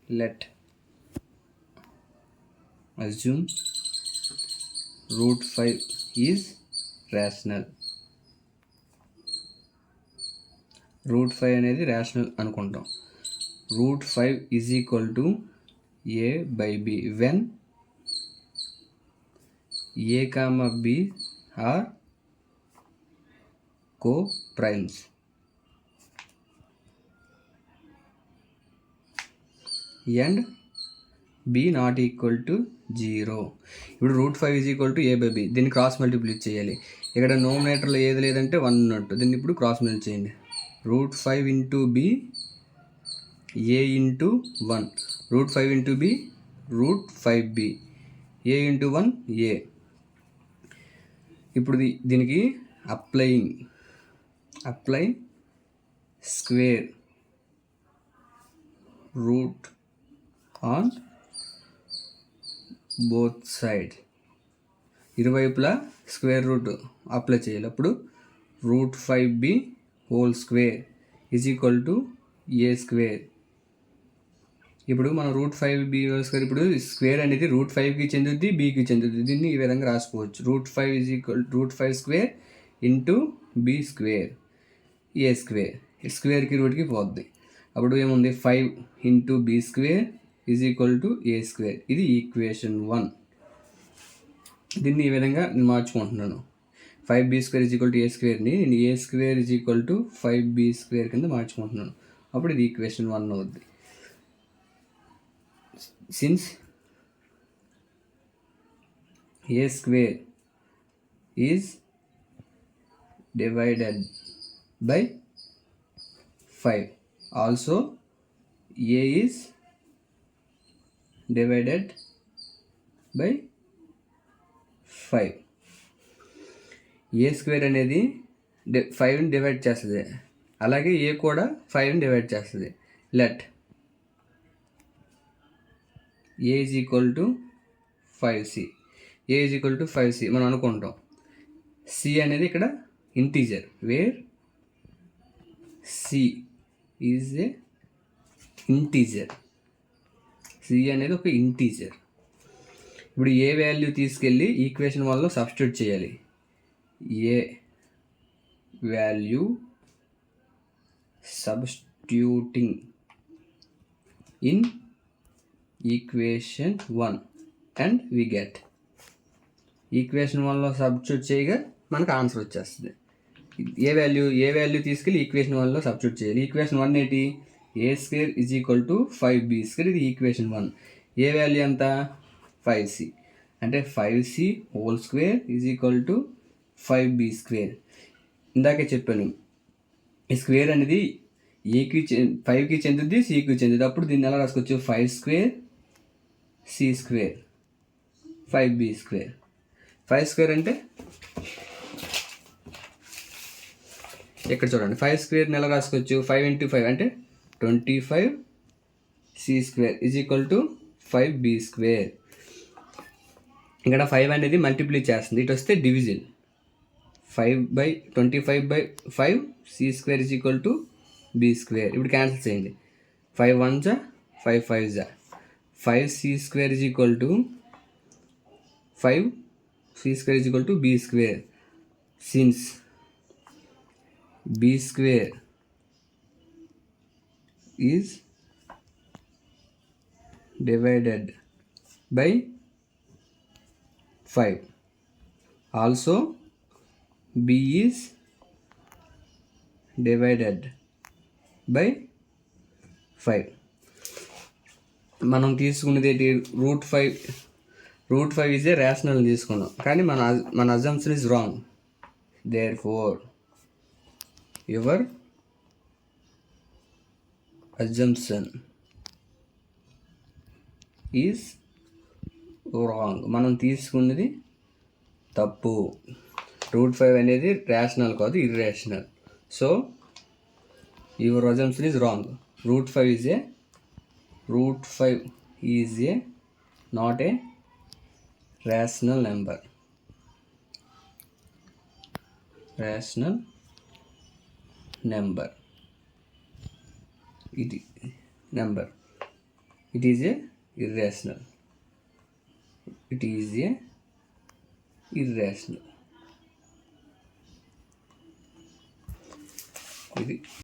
let assume root 5 is rational. Root 5 అనేది rational అనుకుంటాం. Root 5 is equal to a by b when a comma b are co-primes and b not equal to 0. ఇప్పుడు root 5 is equal to a by b, దీన్ని cross multiply చేయాలి. ఇక్కడ నోమినేటర్లో ఏది లేదంటే 1 ఉన్నట్టు, దీన్ని ఇప్పుడు క్రాస్ మల్టిప్లై చేయండి. Root 5 into b a into 1, root 5 into b root 5b, a into 1 a. ఇప్పుడు దీనికి apply square root on both side, ఇరువైపులా స్క్వేర్ రూట్ అప్లై చేయాలి. అప్పుడు root 5b whole square is equal to A square. ఇప్పుడు మనం root 5b whole square, ఇప్పుడు square అనేది root 5కి చెందుద్ది, బీకి చెందుద్ది. దీన్ని ఈ విధంగా రాసుకోవచ్చు. Root 5 is equal root 5 square into B square A square. స్క్వేర్కి రూట్కి పోద్ది. అప్పుడు ఏముంది 5 into B square is equal to A square. ఇది ఈక్వేషన్ 1. దీన్ని ఈ విధంగా నేను మార్చుకుంటున్నాను. 5b square is equal to A స్క్వేర్ని నేను A square is equal to 5b square కింద మార్చుకుంటున్నాను. అప్పుడు ఇది ఈక్వేషన్ 1 అవుద్ది. Since A square is divided by 5, also a is divided by 5. A square అనేది 5ని డివైడ్ చేస్తుంది, అలాగే ఏ కూడా 5ని డివైడ్ చేస్తుంది. Let A is equal to 5c, A is equal to 5c మనం అనుకుంటాం. సి అనేది ఇక్కడ integer, where C is a integer. C అనేది ఒక ఇంటీజర్. ఇప్పుడు ఏ వాల్యూ తీసుకెళ్ళి ఈక్వేషన్ 1లో సబ్స్టిట్యూట్ చేయాలి. A value substituting in equation 1 and we get. Equation 1లో సబ్స్టిట్యూట్ చేయగా మనకు ఆన్సర్ వచ్చేస్తుంది. ఏ వాల్యూ తీసుకెళ్ళి ఈక్వేషన్ 1లో సబ్స్టిట్యూట్ చేయాలి. ఈక్వేషన్ 1 ఏంటి? A square is equal to 5b square. ఇది ఈక్వేషన్ 1. ఏ వాల్యూ ఎంత? 5c. అంటే 5c whole square is equal to 5b square. ఇందాకే చెప్పాను, ఈ స్క్వేర్ అనేది ఏకి 5కి చెందుద్ది, సికి చెందుద్ది. అప్పుడు దీన్ని ఎలా రాసుకోవచ్చు? 5 square c square 5b square. 5 square అంటే ఇక్కడ చూడండి, 5 స్క్వేర్ని ఎలా రాసుకోవచ్చు? 5 ఇంటూ 5 అంటే 25 c square is equal to 5b square. ఇక్కడ 5 అనేది మల్టిప్లై చేస్తుంది, ఇటు వస్తే division. 25/5 c square is equal to b square. ఇప్పుడు క్యాన్సిల్ చేయండి. 5 1 5 5 5c square is equal to 5c square is equal to b square. Since b square is divided by 5, also b is divided by 5. మనం తీసుకున్నది ఏంటి? Route 5 is a rational తీసుకున్నాం, కానీ మన assumption is wrong. Therefore your assumption is wrong. మనం తీసుకున్నది తప్పు. Root 5 అనేది రేషనల్ కాదు, irrational. So your assumption is wrong. Root 5 is a not a rational number. ఇది number it is a irrational. It is a irrational. ఇది